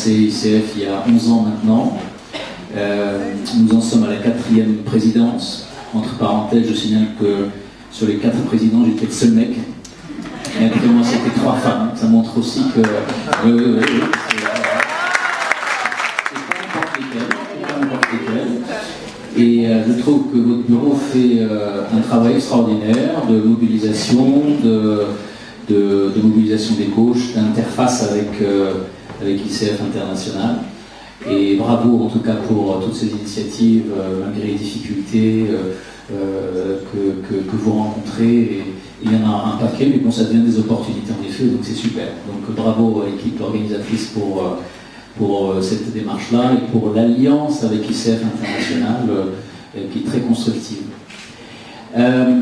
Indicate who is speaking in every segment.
Speaker 1: lancé ICF il y a 11 ans maintenant. Nous en sommes à la 4e présidence. Entre parenthèses, je signale que sur les 4 présidents, j'étais le seul mec. Et après moi, c'était 3 femmes. Ça montre aussi que... c'est pas n'importe lesquelles. Et je trouve que votre bureau fait un travail extraordinaire de mobilisation, de mobilisation des coachs, d'interface avec ICF International. Et bravo en tout cas pour toutes ces initiatives, malgré les difficultés que vous rencontrez. Et il y en a un paquet, mais bon, ça devient des opportunités en effet, donc c'est super. Donc bravo à l'équipe organisatrice pour cette démarche-là et pour l'alliance avec ICF International qui est très constructive.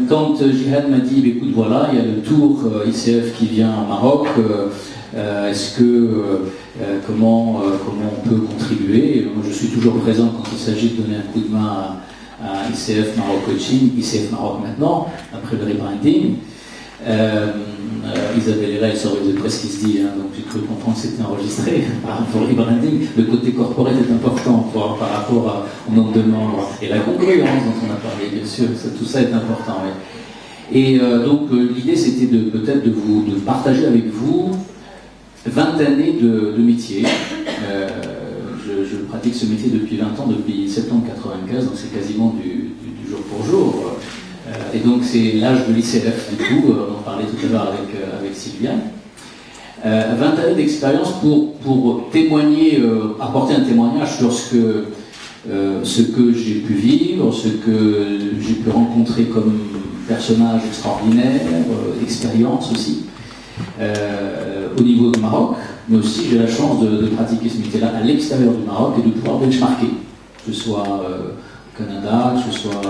Speaker 1: Quand Jihad m'a dit, écoute voilà, il y a le tour ICF qui vient au Maroc, est-ce que comment on peut contribuer? Moi, je suis toujours présent quand il s'agit de donner un coup de main à ICF Maroc Coaching, ICF Maroc maintenant, après le rebranding. Isabelle est là, elle saurait de près ce qui se dit, hein, donc j'ai cru comprendre que c'était enregistré par rapport au rebranding. Le côté corporate est important par rapport au nombre de membres et la congruence dont on a parlé, bien sûr, tout ça est important. Ouais. Et donc l'idée c'était peut-être de partager avec vous 20 années de métier. Je pratique ce métier depuis 20 ans, depuis septembre 95, donc c'est quasiment du jour pour jour. Et donc c'est l'âge de l'ICF, du coup, on en parlait tout à l'heure avec Sylviane. 20 années d'expérience pour témoigner, apporter un témoignage sur ce que j'ai pu vivre, ce que j'ai pu rencontrer comme personnage extraordinaire, expérience aussi. Au niveau du Maroc, mais aussi j'ai la chance de pratiquer ce métier-là à l'extérieur du Maroc et de pouvoir benchmarker, que ce soit au Canada, que ce soit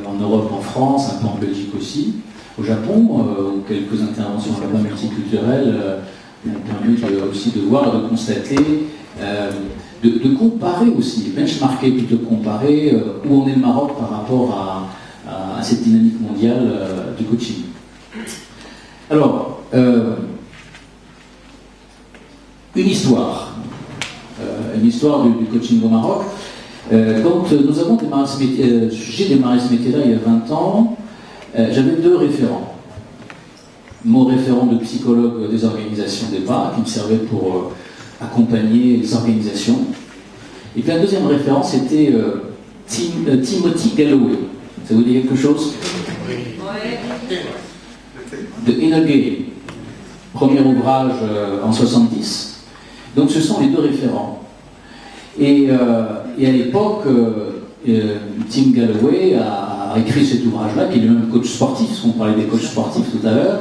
Speaker 1: en Europe, en France, un peu en Belgique aussi, au Japon, quelques interventions là-bas multiculturelles m'ont permis aussi de voir, de constater, de comparer aussi, benchmarker plutôt que comparer où en est le Maroc par rapport à cette dynamique mondiale du coaching. Alors, une histoire du coaching au Maroc. Quand nous avons démarré ce métier, j'ai démarré ce métier-là il y a 20 ans, j'avais 2 référents. Mon référent de psychologue des organisations départ, qui me servait pour accompagner les organisations. Et puis un deuxième référent, c'était Timothy Galloway. Ça vous dit quelque chose? The Inner Game, premier ouvrage en 70. Donc ce sont les 2 référents. Et à l'époque, Tim Galloway a écrit cet ouvrage-là, qui est lui-même coach sportif, parce qu'on parlait des coachs sportifs tout à l'heure.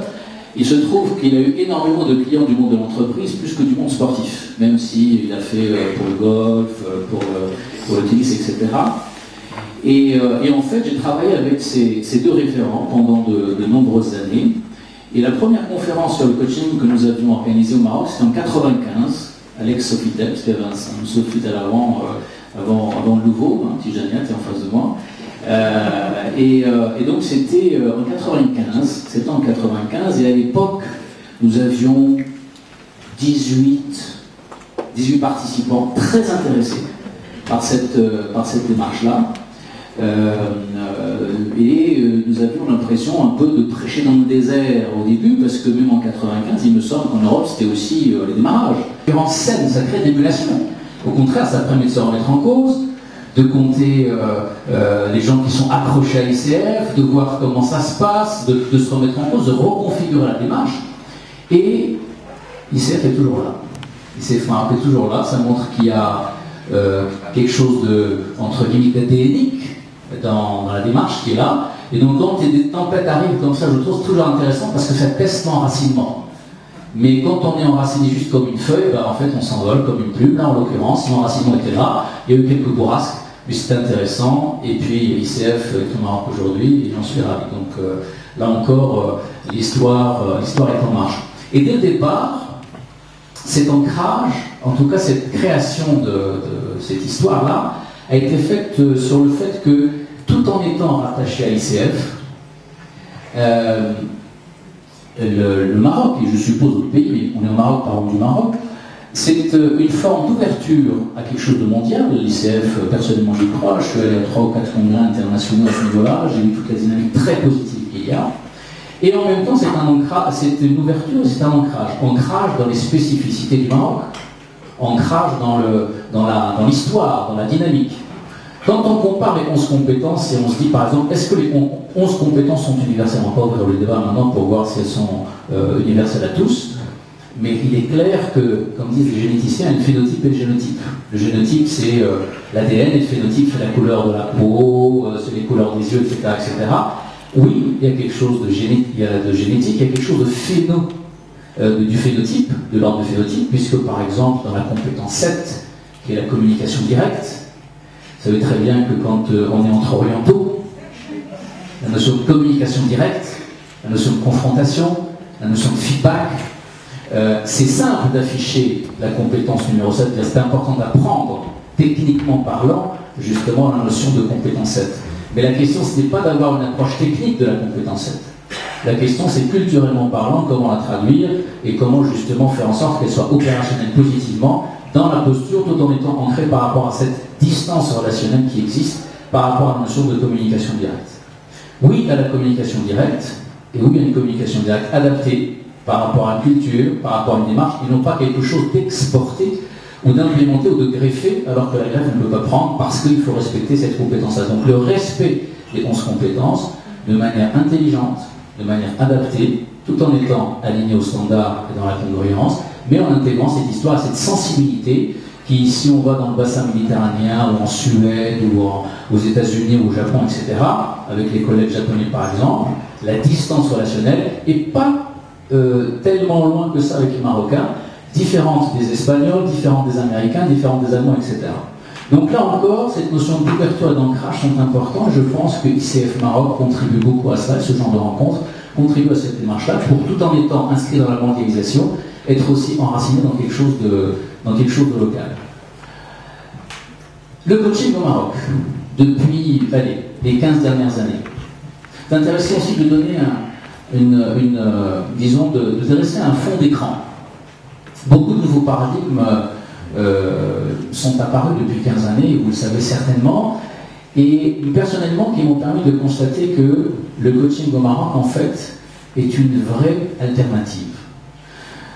Speaker 1: Il se trouve qu'il a eu énormément de clients du monde de l'entreprise, plus que du monde sportif, même s'il a fait pour le golf, pour le tennis, etc. Et en fait, j'ai travaillé avec ces 2 référents pendant de nombreuses années. Et la première conférence sur le coaching que nous avions organisée au Maroc, c'était en 95, Alex Sofitel, parce qu'il y avait un Sofitel avant le nouveau, hein, petit Jania qui est en face de moi. Et donc c'était en 95, c'était en 95, et à l'époque, nous avions 18 participants très intéressés par cette démarche-là. Et nous avions l'impression un peu de prêcher dans le désert au début, parce que même en 95, il me semble qu'en Europe, c'était aussi les démarrages. En scène, ça crée de l'émulation. Au contraire, ça permet de se remettre en cause, de compter les gens qui sont accrochés à ICF, de voir comment ça se passe, de se remettre en cause, de reconfigurer la démarche. Et ICF est toujours là. ICF est toujours là, ça montre qu'il y a quelque chose entre guillemets d'adénique dans la démarche qui est là. Et donc quand des tempêtes arrivent comme ça, je trouve toujours intéressant parce que ça teste l'enracinement. Mais quand on est enraciné juste comme une feuille, en fait on s'envole comme une plume. Là en l'occurrence, l'enracinement était là, il y a eu quelques bourrasques, mais c'est intéressant. Et puis ICF est au Maroc aujourd'hui et j'en suis ravi. Donc là encore, l'histoire est en marche. Et dès le départ, cet ancrage, en tout cas cette création de cette histoire-là, a été faite sur le fait que, tout en étant rattaché à ICF, le Maroc, et je suppose d'autres pays, mais on est au Maroc, parlons du Maroc, C'est une forme d'ouverture à quelque chose de mondial. L'ICF, personnellement, j'y crois. Je suis allé à 3 ou 4 congrès internationaux à ce niveau-là. J'ai vu toute la dynamique très positive qu'il y a. Et en même temps, c'est une ouverture, c'est un ancrage. Ancrage dans les spécificités du Maroc. Ancrage dans l'histoire, dans la dynamique. Quand on compare les 11 compétences et on se dit par exemple, est-ce que les 11 compétences sont universelles? On va pas ouvrir le débat maintenant pour voir si elles sont universelles à tous, mais il est clair que, comme disent les généticiens, il y a le phénotype et le génotype. Le génotype, c'est l'ADN, et le phénotype, c'est la couleur de la peau, c'est les couleurs des yeux, etc., etc. Oui, il y a quelque chose de génétique, il y a quelque chose de du phénotype, de l'ordre du phénotype, puisque par exemple, dans la compétence 7, qui est la communication directe, vous savez très bien que quand on est entre orientaux, la notion de communication directe, la notion de confrontation, la notion de feedback, c'est simple d'afficher la compétence numéro 7, c'est important d'apprendre, techniquement parlant, justement la notion de compétence 7. Mais la question, ce n'est pas d'avoir une approche technique de la compétence 7. La question, c'est culturellement parlant, comment la traduire et comment justement faire en sorte qu'elle soit opérationnelle positivement dans la posture, tout en étant ancrée par rapport à cette distance relationnelle qui existe par rapport à la notion de communication directe. Oui à la communication directe, et oui à une communication directe adaptée par rapport à une culture, par rapport à une démarche, et non pas quelque chose d'exporté ou d'implémenté ou de greffer, alors que la greffe ne peut pas prendre parce qu'il faut respecter cette compétence-là. Donc le respect des 11 compétences de manière intelligente, de manière adaptée, tout en étant aligné aux standards et dans la congruence, mais en intégrant cette histoire, cette sensibilité qui, si on va dans le bassin méditerranéen ou en Suède ou aux États-Unis ou au Japon, etc., avec les collègues japonais par exemple, la distance relationnelle n'est pas tellement loin que ça avec les Marocains, différente des Espagnols, différente des Américains, différente des Allemands, etc. Donc là encore, cette notion d'ouverture et d'ancrage sont importantes. Je pense que ICF Maroc contribue beaucoup à cela, ce genre de rencontre contribue à cette démarche-là, pour tout en étant inscrit dans la mondialisation, être aussi enraciné dans quelque chose de local. Le coaching au Maroc, depuis les 15 dernières années. C'est intéressant aussi de donner de dresser un fond d'écran. Beaucoup de nouveaux paradigmes sont apparus depuis 15 années, vous le savez certainement, et personnellement qui m'ont permis de constater que le coaching au Maroc, en fait, est une vraie alternative.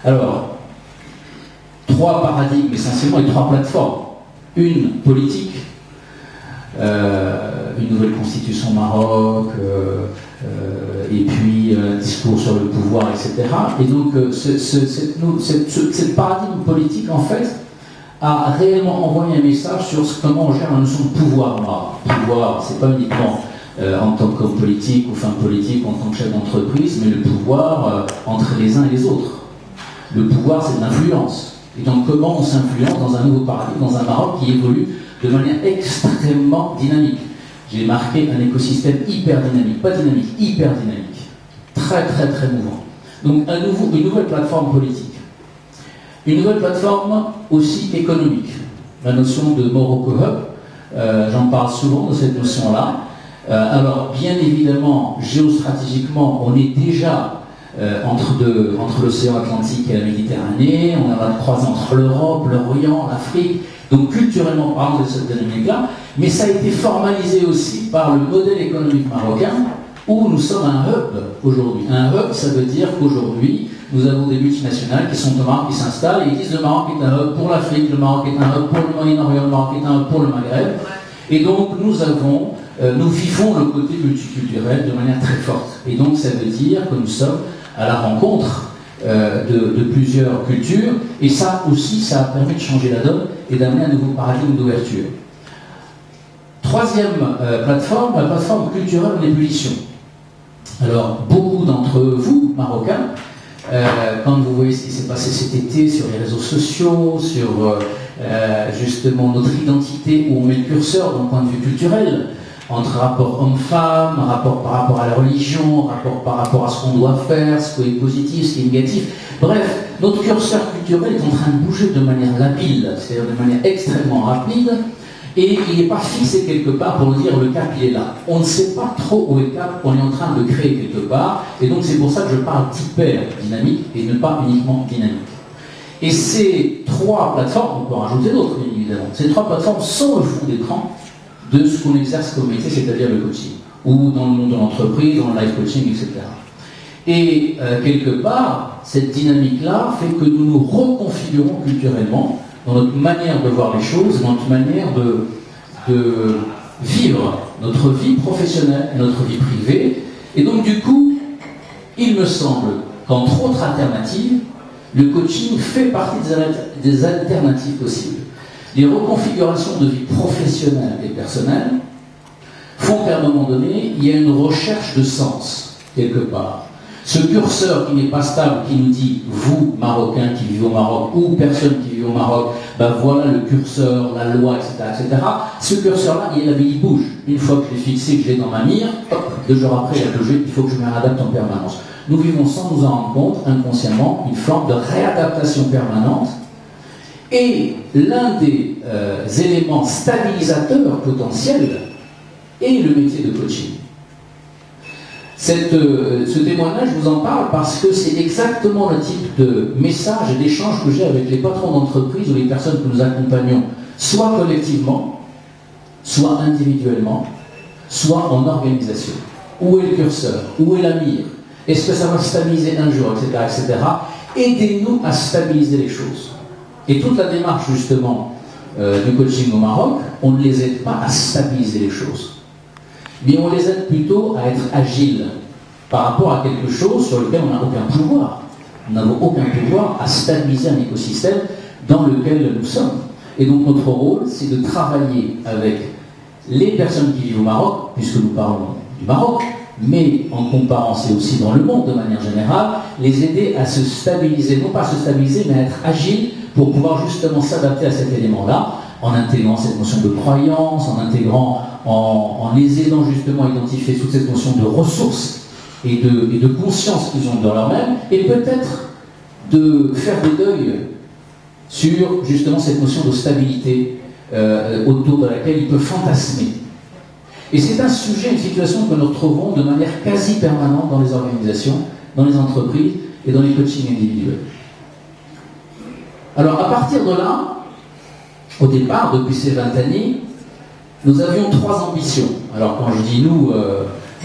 Speaker 1: Alors, 3 paradigmes essentiellement et 3 plateformes. Une politique, une nouvelle constitution au Maroc, et puis un discours sur le pouvoir, etc. Et donc, cette paradigme politique, en fait, a réellement envoyé un message sur comment on gère la notion de pouvoir au Maroc. Pouvoir, c'est pas uniquement en tant qu'homme politique ou femme politique, en tant que chef d'entreprise, mais le pouvoir entre les uns et les autres. Le pouvoir, c'est de l'influence. Et donc, comment on s'influence dans un nouveau paradigme, dans un Maroc qui évolue de manière extrêmement dynamique. J'ai marqué un écosystème hyper dynamique, pas dynamique, hyper dynamique. Très, très, très mouvant. Donc, une nouvelle plateforme politique. Une nouvelle plateforme aussi économique. La notion de Morocco Hub, j'en parle souvent de cette notion-là. Alors, bien évidemment, géostratégiquement, on est déjà entre l'océan Atlantique et la Méditerranée, on a la croisée entre l'Europe, l'Orient, l'Afrique, donc culturellement parlant de cette dynamique-là, mais ça a été formalisé aussi par le modèle économique marocain, où nous sommes un hub aujourd'hui. Un hub, ça veut dire qu'aujourd'hui, nous avons des multinationales qui sont au Maroc, qui s'installent, et ils disent le Maroc est un hub pour l'Afrique, le Maroc est un hub pour le Moyen-Orient, le Maroc est un hub pour le Maghreb, et donc nous vivons le côté multiculturel de manière très forte. Et donc ça veut dire que nous sommes à la rencontre de plusieurs cultures, et ça aussi, ça a permis de changer la donne et d'amener un nouveau paradigme d'ouverture. Troisième plateforme, la plateforme culturelle en ébullition. Alors, beaucoup d'entre vous, Marocains, quand vous voyez ce qui s'est passé cet été sur les réseaux sociaux, sur justement notre identité, où on met le curseur d'un point de vue culturel, entre rapport homme-femme, rapport par rapport à la religion, rapport par rapport à ce qu'on doit faire, ce qui est positif, ce qui est négatif. Bref, notre curseur culturel est en train de bouger de manière labile, c'est-à-dire de manière extrêmement rapide, et il n'est pas fixé quelque part pour nous dire le cap il est là. On ne sait pas trop où est le cap, on est en train de créer quelque part, et donc c'est pour ça que je parle d'hyper dynamique et ne pas uniquement dynamique. Et ces 3 plateformes, on peut en rajouter d'autres, évidemment, ces 3 plateformes sont le fond d'écran de ce qu'on exerce comme métier, c'est-à-dire le coaching, ou dans le monde de l'entreprise, dans le life coaching, etc. Et quelque part, cette dynamique-là fait que nous nous reconfigurons culturellement dans notre manière de voir les choses, dans notre manière de vivre notre vie professionnelle et notre vie privée. Et donc du coup, il me semble qu'entre autres alternatives, le coaching fait partie des alternatives possibles. Les reconfigurations de vie professionnelle et personnelle font qu'à un moment donné, il y a une recherche de sens, quelque part. Ce curseur qui n'est pas stable, qui nous dit, vous, Marocains qui vivez au Maroc, ou personne qui vit au Maroc, ben voilà le curseur, la loi, etc., etc. Ce curseur-là, il bouge. Une fois que je l'ai fixé, que je l'ai dans ma mire, hop, 2 jours après, il a bougé, il faut que je me réadapte en permanence. Nous vivons sans nous en rendre compte, inconsciemment, une forme de réadaptation permanente. Et l'un des éléments stabilisateurs potentiels est le métier de coaching. Ce témoignage, je vous en parle parce que c'est exactement le type de message et d'échange que j'ai avec les patrons d'entreprise ou les personnes que nous accompagnons, soit collectivement, soit individuellement, soit en organisation. Où est le curseur? Où est la mire? Est-ce que ça va stabiliser un jour, etc., etc. Aidez-nous à stabiliser les choses. Et toute la démarche, justement, du coaching au Maroc, on ne les aide pas à stabiliser les choses. Mais on les aide plutôt à être agiles par rapport à quelque chose sur lequel on n'a aucun pouvoir. Nous n'avons aucun pouvoir à stabiliser un écosystème dans lequel nous sommes. Et donc notre rôle, c'est de travailler avec les personnes qui vivent au Maroc, puisque nous parlons du Maroc, mais en comparant, c'est aussi dans le monde de manière générale, les aider à se stabiliser, non pas à se stabiliser, mais à être agiles pour pouvoir justement s'adapter à cet élément-là, en intégrant cette notion de croyance, en les aidant justement à identifier toute cette notion de ressources et de conscience qu'ils ont dans leur-même, et peut-être de faire des deuils sur justement cette notion de stabilité autour de laquelle ils peuvent fantasmer. Et c'est un sujet, une situation que nous retrouvons de manière quasi permanente dans les organisations, dans les entreprises et dans les coachings individuels. Alors à partir de là, au départ, depuis ces 20 années, nous avions 3 ambitions. Alors quand je dis nous,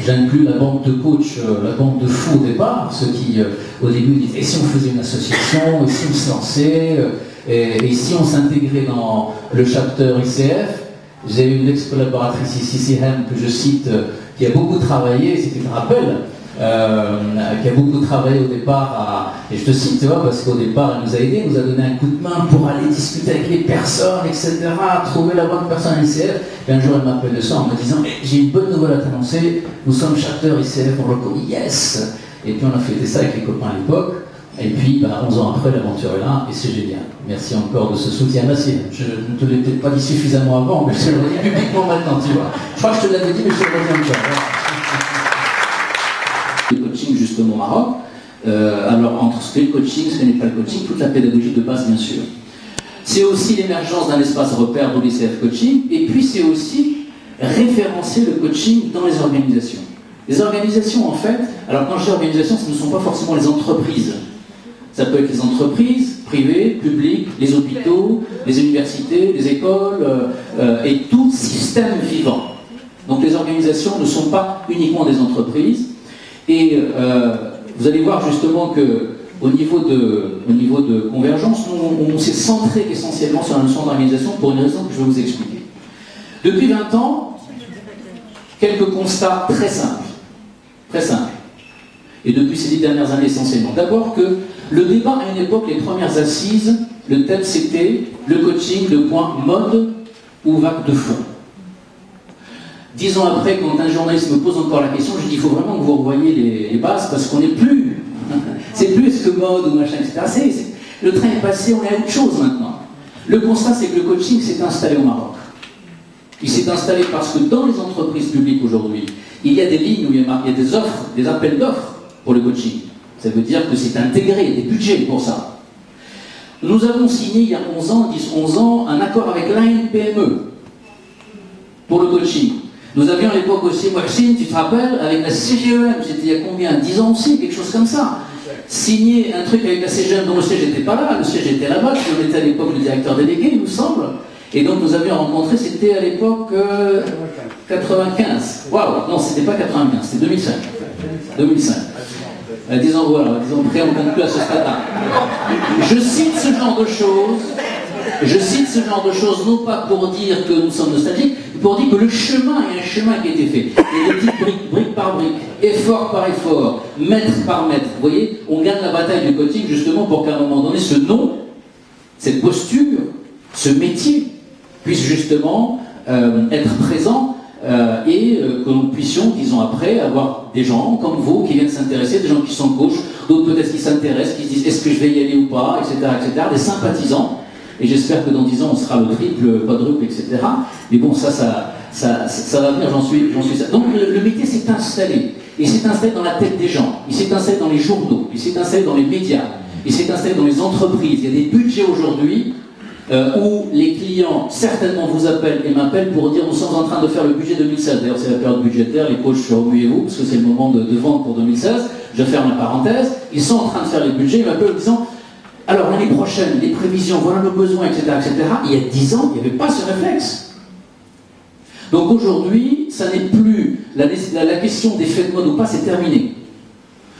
Speaker 1: j'inclus la bande de coachs, la bande de fous au départ, ceux qui au début disent et si on faisait une association, et si on se lançait, et si on s'intégrait dans le chapter ICF. J'ai une ex-collaboratrice ici, Sihem, que je cite, qui a beaucoup travaillé, si tu te rappelles, qui a beaucoup travaillé au départ, et je te cite, tu vois, parce qu'au départ, elle nous a aidés, nous a donné un coup de main pour aller discuter avec les personnes, etc., trouver la bonne personne à l'ICF. Et un jour, elle m'appelle de ça en me disant j'ai une bonne nouvelle à t'annoncer, nous sommes chapter ICF, on reconnaît, yes. Et puis on a fêté ça avec les copains à l'époque. Et puis, 11 ans après, l'aventure est là, et c'est génial. Merci encore de ce soutien. Merci. Je ne te l'ai peut-être pas dit suffisamment avant, mais je te le redis publiquement maintenant, tu vois. Je crois que je te l'avais dit, mais je te le redis encore. Le coaching, justement, au Maroc. Alors, entre ce qu'est le coaching, ce que n'est pas le coaching, toute la pédagogie de base, bien sûr. C'est aussi l'émergence d'un espace repère de l'ICF Coaching, et puis c'est aussi référencer le coaching dans les organisations. Les organisations, en fait, alors quand je dis organisations, ce ne sont pas forcément les entreprises. Ça peut être les entreprises privées, publiques, les hôpitaux, les universités, les écoles, et tout système vivant. Donc les organisations ne sont pas uniquement des entreprises. Et vous allez voir justement qu'au niveau de convergence, on s'est centré essentiellement sur la notion d'organisation pour une raison que je vais vous expliquer. Depuis 20 ans, quelques constats très simples. Très simple. Et depuis ces 10 dernières années essentiellement. D'abord que le débat à une époque, les premières assises, le thème c'était le coaching, le point mode ou vague de fond. 10 ans après, quand un journaliste me pose encore la question, je dis il faut vraiment que vous revoyiez les bases parce qu'on n'est plus. C'est plus ce que mode ou machin, etc. Le train est passé, on est à autre chose maintenant. Le constat c'est que le coaching s'est installé au Maroc. Il s'est installé parce que dans les entreprises publiques aujourd'hui, il y a des lignes où il y a des offres, des appels d'offres pour le coaching. Ça veut dire que c'est intégré, il y a des budgets pour ça. Nous avons signé il y a 11 ans, un accord avec l'ANPME pour le coaching. Nous avions à l'époque aussi, Maxime, tu te rappelles, avec la CGEM, c'était il y a combien? 10 ans aussi, quelque chose comme ça. signer un truc avec la CGM dont le siège n'était pas là, le siège était là-bas, on était à l'époque le directeur délégué, il nous semble, et donc nous avions rencontré, c'était à l'époque 95. Waouh, non, c'était pas 95, c'était 2005. 2005. Disons, voilà, disons, après on ne compte plus à ce stade-là. Je cite ce genre de choses, non pas pour dire que nous sommes nostalgiques, mais pour dire que le chemin est un chemin qui a été fait. Et des petites briques, brique par brique, effort par effort, mètre par mètre. Vous voyez, on gagne la bataille du coaching justement pour qu'à un moment donné, ce nom, cette posture, ce métier puisse justement être présent et que nous puissions, disons après, avoir des gens comme vous qui viennent s'intéresser, des gens qui sont coachs, d'autres peut-être qui s'intéressent, qui se disent est-ce que je vais y aller ou pas, etc., des sympathisants. Et j'espère que dans 10 ans, on sera le triple, quadruple, etc. Mais bon, ça va venir, j'en suis ça. Donc le métier s'est installé. Il s'est installé dans la tête des gens. Il s'est installé dans les journaux. Il s'est installé dans les médias. Il s'est installé dans les entreprises. Il y a des budgets aujourd'hui où les clients, certainement, vous appellent et m'appellent pour dire nous sommes en train de faire le budget 2016. D'ailleurs, c'est la période budgétaire. Les coachs, remuez-vous, parce que c'est le moment de vendre pour 2016. Je ferme la parenthèse. Ils sont en train de faire les budgets. Ils m'appellent en disant alors l'année prochaine, les prévisions, voilà nos besoins, etc., etc. Il y a 10 ans, il n'y avait pas ce réflexe. Donc aujourd'hui, ça n'est plus la question d'effet de mode ou pas, c'est terminé.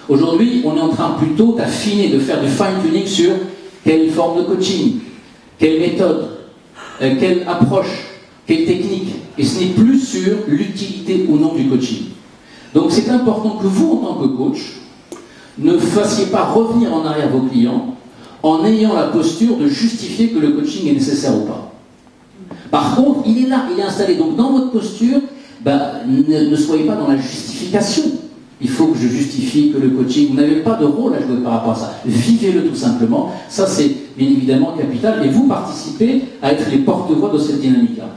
Speaker 1: Aujourd'hui, on est en train plutôt d'affiner, de faire du fine-tuning sur quelle forme de coaching, quelle méthode, quelle approche, quelle technique. Et ce n'est plus sur l'utilité ou non du coaching. Donc c'est important que vous, en tant que coach, ne fassiez pas revenir en arrière vos clients en ayant la posture de justifier que le coaching est nécessaire ou pas. Par contre, il est là, il est installé. Donc dans votre posture, ne soyez pas dans la justification. Il faut que je justifie que le coaching, vous n'avez pas de rôle à jouer par rapport à ça. Vivez-le tout simplement. Ça, c'est bien évidemment capital. Et vous participez à être les porte-voix de cette dynamique-là.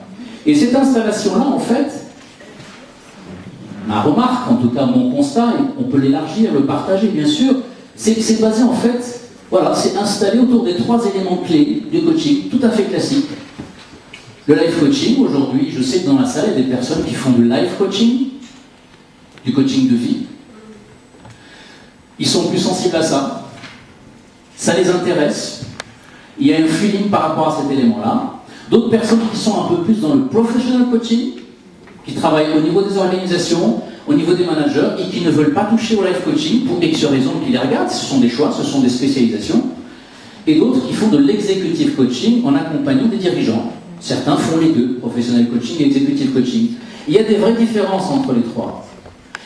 Speaker 1: Et cette installation-là, en fait, ma remarque, en tout cas mon constat, et on peut l'élargir, le partager, bien sûr, c'est basé en fait... Voilà, c'est installé autour des 3 éléments clés du coaching, tout à fait classique. Le life coaching, aujourd'hui, je sais que dans la salle, il y a des personnes qui font du life coaching, du coaching de vie. Ils sont plus sensibles à ça. Ça les intéresse. Il y a un feeling par rapport à cet élément-là. D'autres personnes qui sont un peu plus dans le professional coaching, qui travaillent au niveau des organisations, au niveau des managers, et qui ne veulent pas toucher au life coaching pour X raisons qui les regardent. Ce sont des choix, ce sont des spécialisations. Et d'autres qui font de l'executive coaching en accompagnant des dirigeants. Certains font les deux, professionnel coaching et executive coaching. Il y a des vraies différences entre les trois.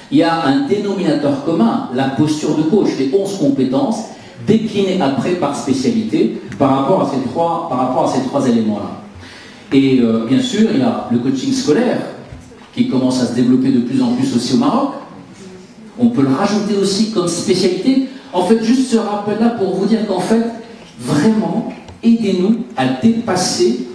Speaker 1: Il y a un dénominateur commun, la posture de coach, les 11 compétences, déclinées après par spécialité par rapport à ces trois éléments-là. Et bien sûr, il y a le coaching scolaire, qui commence à se développer de plus en plus aussi au Maroc. On peut le rajouter aussi comme spécialité. En fait, juste ce rappel-là pour vous dire qu'en fait, vraiment, aidez-nous à dépasser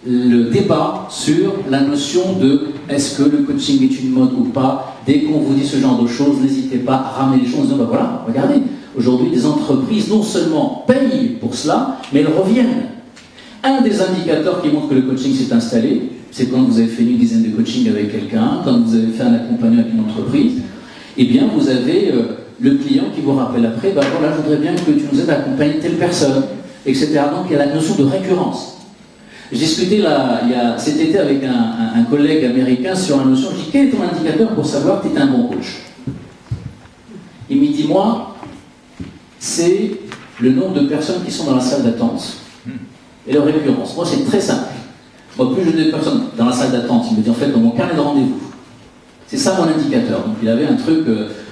Speaker 1: le débat sur la notion de est-ce que le coaching est une mode ou pas. Dès qu'on vous dit ce genre de choses, n'hésitez pas à ramener les choses en disant, voilà, regardez, aujourd'hui, des entreprises non seulement payent pour cela, mais elles reviennent. Un des indicateurs qui montre que le coaching s'est installé, c'est quand vous avez fait une dizaine de coaching avec quelqu'un, quand vous avez fait un accompagnement avec une entreprise, eh bien vous avez le client qui vous rappelle après, voilà, je voudrais bien que tu nous aides à accompagner telle personne, etc. Donc il y a la notion de récurrence. J'ai discuté cet été avec un collègue américain sur la notion, je dis, quel est ton indicateur pour savoir que tu es un bon coach? Il me dit, moi, c'est le nombre de personnes qui sont dans la salle d'attente et leur récurrence. Moi, c'est très simple. Moi, plus j'ai de personnes dans la salle d'attente, il me dit en fait dans mon carnet de rendez-vous. C'est ça mon indicateur. Donc il avait un truc,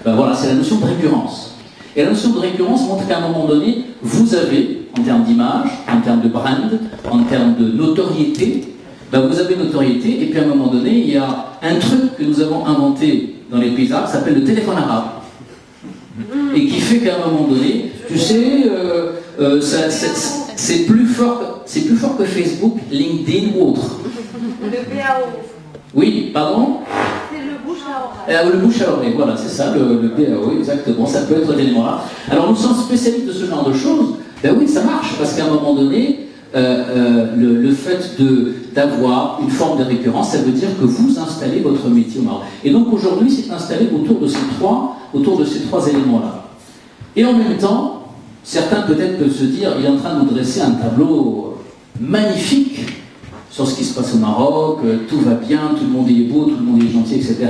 Speaker 1: voilà, c'est la notion de récurrence. Et la notion de récurrence montre qu'à un moment donné, vous avez, en termes d'image, en termes de brand, en termes de notoriété, vous avez notoriété, et puis à un moment donné, il y a un truc que nous avons inventé dans les pays arabes, qui s'appelle le téléphone arabe. Et qui fait qu'à un moment donné, tu sais, c'est plus fort que Facebook, LinkedIn ou autre.
Speaker 2: Le BAO.
Speaker 1: Oui, pardon?
Speaker 2: C'est le bouche à oreille.
Speaker 1: Le bouche à oreille, voilà, c'est ça, le BAO, exactement, ça peut être un élément-là. Alors nous sommes spécialistes de ce genre de choses, oui, ça marche, parce qu'à un moment donné, le fait d'avoir une forme de récurrence, ça veut dire que vous installez votre métier au Maroc. Et donc aujourd'hui, c'est installé autour de ces trois éléments-là. Et en même temps, certains peut-être peuvent se dire, il est en train de nous dresser un tableau magnifique sur ce qui se passe au Maroc, tout va bien, tout le monde est beau, tout le monde est gentil, etc.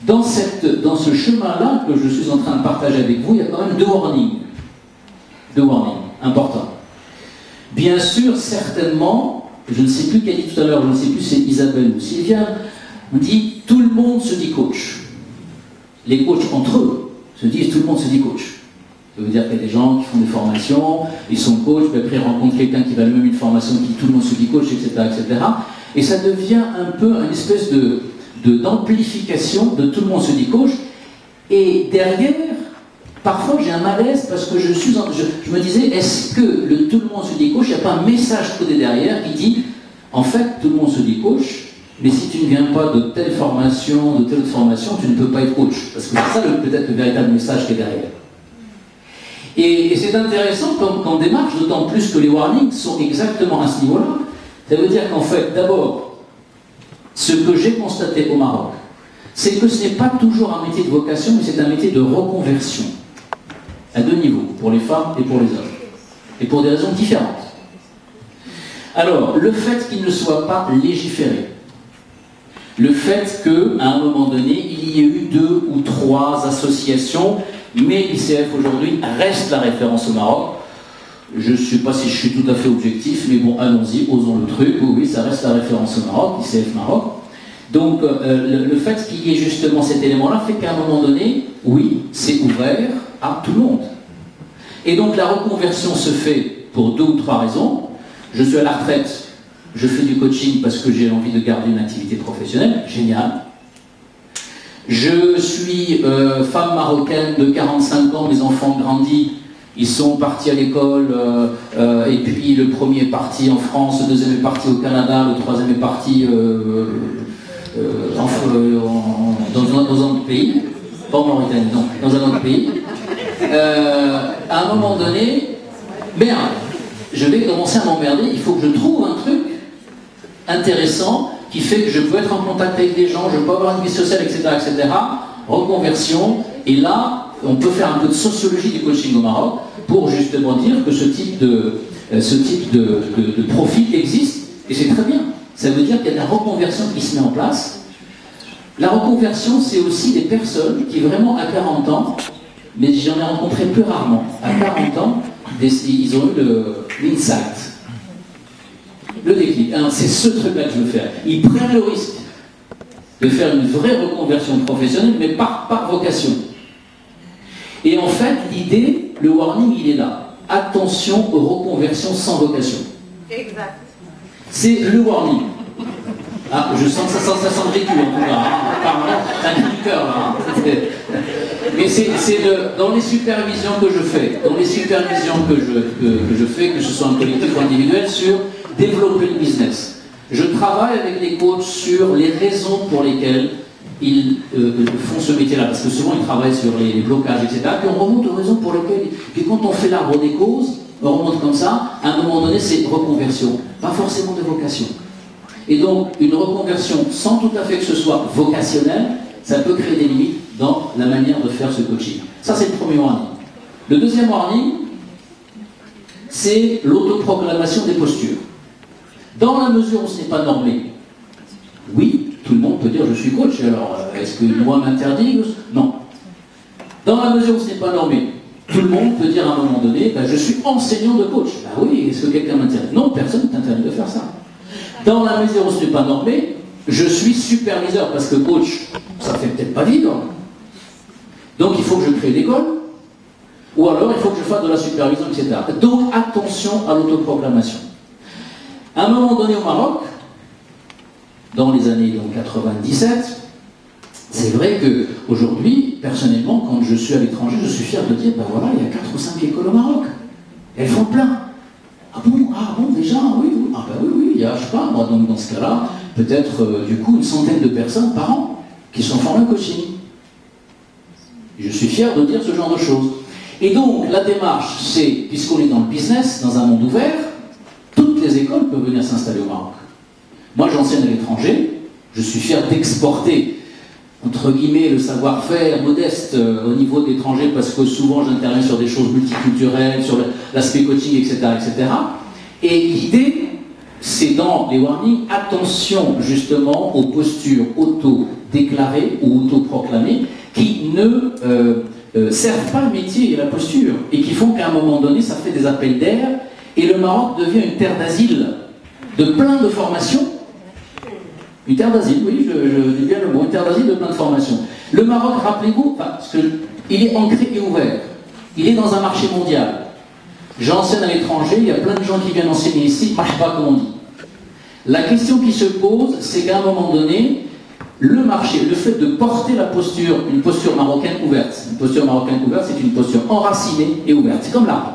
Speaker 1: Dans ce chemin-là que je suis en train de partager avec vous, il y a quand même deux warnings importants. Bien sûr, certainement, je ne sais plus qui a dit tout à l'heure, je ne sais plus si c'est Isabelle ou Sylviane, on dit tout le monde se dit coach. Les coachs entre eux se disent tout le monde se dit coach. Ça veut dire qu'il y a des gens qui font des formations, ils sont coachs, puis après ils rencontrent quelqu'un qui va lui-même une formation qui tout le monde se dit coach, etc., etc. Et ça devient un peu une espèce d'amplification de tout le monde se dit coach. Et derrière, parfois j'ai un malaise parce que je me disais, est-ce que le tout le monde se dit coach, il n'y a pas un message codé derrière qui dit, en fait, tout le monde se dit coach, mais si tu ne viens pas de telle formation, de telle autre formation, tu ne peux pas être coach. Parce que c'est ça peut-être le véritable message qui est derrière. Et c'est intéressant qu'on démarche, d'autant plus que les warnings sont exactement à ce niveau-là. Ça veut dire qu'en fait, d'abord, ce que j'ai constaté au Maroc, c'est que ce n'est pas toujours un métier de vocation, mais c'est un métier de reconversion. À deux niveaux, pour les femmes et pour les hommes. Et pour des raisons différentes. Alors, le fait qu'il ne soit pas légiféré, le fait qu'à un moment donné, il y ait eu 2 ou 3 associations, mais l'ICF aujourd'hui reste la référence au Maroc. Je ne sais pas si je suis tout à fait objectif, mais bon, allons-y, osons le truc. Oui, ça reste la référence au Maroc, l'ICF Maroc. Donc, le fait qu'il y ait justement cet élément-là fait qu'à un moment donné, oui, c'est ouvert à tout le monde. Et donc, la reconversion se fait pour 2 ou 3 raisons. Je suis à la retraite, je fais du coaching parce que j'ai envie de garder une activité professionnelle, génial. Je suis femme marocaine de 45 ans, mes enfants ont grandi, ils sont partis à l'école, et puis le premier est parti en France, le deuxième est parti au Canada, le troisième est parti dans un autre pays, pas en Mauritanie, non, dans un autre pays. À un moment donné, merde, je vais commencer à m'emmerder, il faut que je trouve un truc intéressant qui fait que je peux être en contact avec des gens, je peux avoir une vie sociale, etc., etc. Reconversion, et là, on peut faire un peu de sociologie du coaching au Maroc pour justement dire que ce type de profil existe, et c'est très bien. Ça veut dire qu'il y a de la reconversion qui se met en place. La reconversion, c'est aussi des personnes qui vraiment à 40 ans, mais j'en ai rencontré plus rarement, à 40 ans, ils ont eu l'insight. Le déclic, c'est ce truc-là que je veux faire. Ils prennent le risque de faire une vraie reconversion professionnelle, mais par vocation. Et en fait, l'idée, le warning, il est là. Attention aux reconversions sans vocation.
Speaker 2: Exact.
Speaker 1: C'est le warning. Ah, je sens que ça sent le vécu, en tout cas. Apparemment, c'est un cri du cœur, là. Mais c'est dans les supervisions que je fais, que ce soit un collectif ou individuel, sur développer le business. Je travaille avec les coachs sur les raisons pour lesquelles ils font ce métier-là, parce que souvent ils travaillent sur les blocages, etc. Puis on remonte aux raisons pour lesquelles... Puis quand on fait l'arbre des causes, on remonte comme ça, à un moment donné c'est reconversion, pas forcément de vocation. Et donc une reconversion sans tout à fait que ce soit vocationnel, ça peut créer des limites dans la manière de faire ce coaching. Ça c'est le premier warning. Le deuxième warning, c'est l'autoproclamation des postures. Dans la mesure où ce n'est pas normé, oui, tout le monde peut dire je suis coach, alors est-ce que moi m'interdit? Non. Dans la mesure où ce n'est pas normé, tout le monde peut dire à un moment donné, ben, je suis enseignant de coach. Ben oui, est-ce que quelqu'un m'interdit? Non, personne ne t'interdit de faire ça. Dans la mesure où ce n'est pas normé, je suis superviseur, parce que coach, ça fait peut-être pas vivre. Donc il faut que je crée l'école, ou alors il faut que je fasse de la supervision, etc. Donc attention à l'autoproclamation. À un moment donné au Maroc, dans les années 97, c'est vrai qu'aujourd'hui, personnellement, quand je suis à l'étranger, je suis fier de dire, ben voilà, il y a 4 ou 5 écoles au Maroc. Elles font plein. Ah bon, déjà, oui. Ah ben oui, il y a, je sais pas, moi, donc dans ce cas-là, peut-être, du coup, une centaine de personnes par an qui sont formées au coaching. Je suis fier de dire ce genre de choses. Et donc, la démarche, c'est, puisqu'on est dans le business, dans un monde ouvert, toutes les écoles peuvent venir s'installer au Maroc. Moi, j'enseigne à l'étranger, je suis fier d'exporter entre guillemets, le savoir-faire modeste au niveau d'étrangers, parce que souvent j'interviens sur des choses multiculturelles, sur l'aspect coaching, etc., etc. Et l'idée, c'est dans les warnings, attention justement aux postures auto-déclarées ou auto-proclamées qui ne servent pas le métier et la posture, et qui font qu'à un moment donné, ça fait des appels d'air, et le Maroc devient une terre d'asile de plein de formations. Une terre d'asile, oui, je dis bien le mot, une terre d'asile de plein de formations. Le Maroc, rappelez-vous, il est ancré et ouvert. Il est dans un marché mondial. J'enseigne à l'étranger, il y a plein de gens qui viennent enseigner ici, marche pas comme on dit. La question qui se pose, c'est qu'à un moment donné, le marché, le fait de porter la posture, une posture marocaine ouverte. Une posture marocaine ouverte, c'est une posture enracinée et ouverte. C'est comme l'arbre.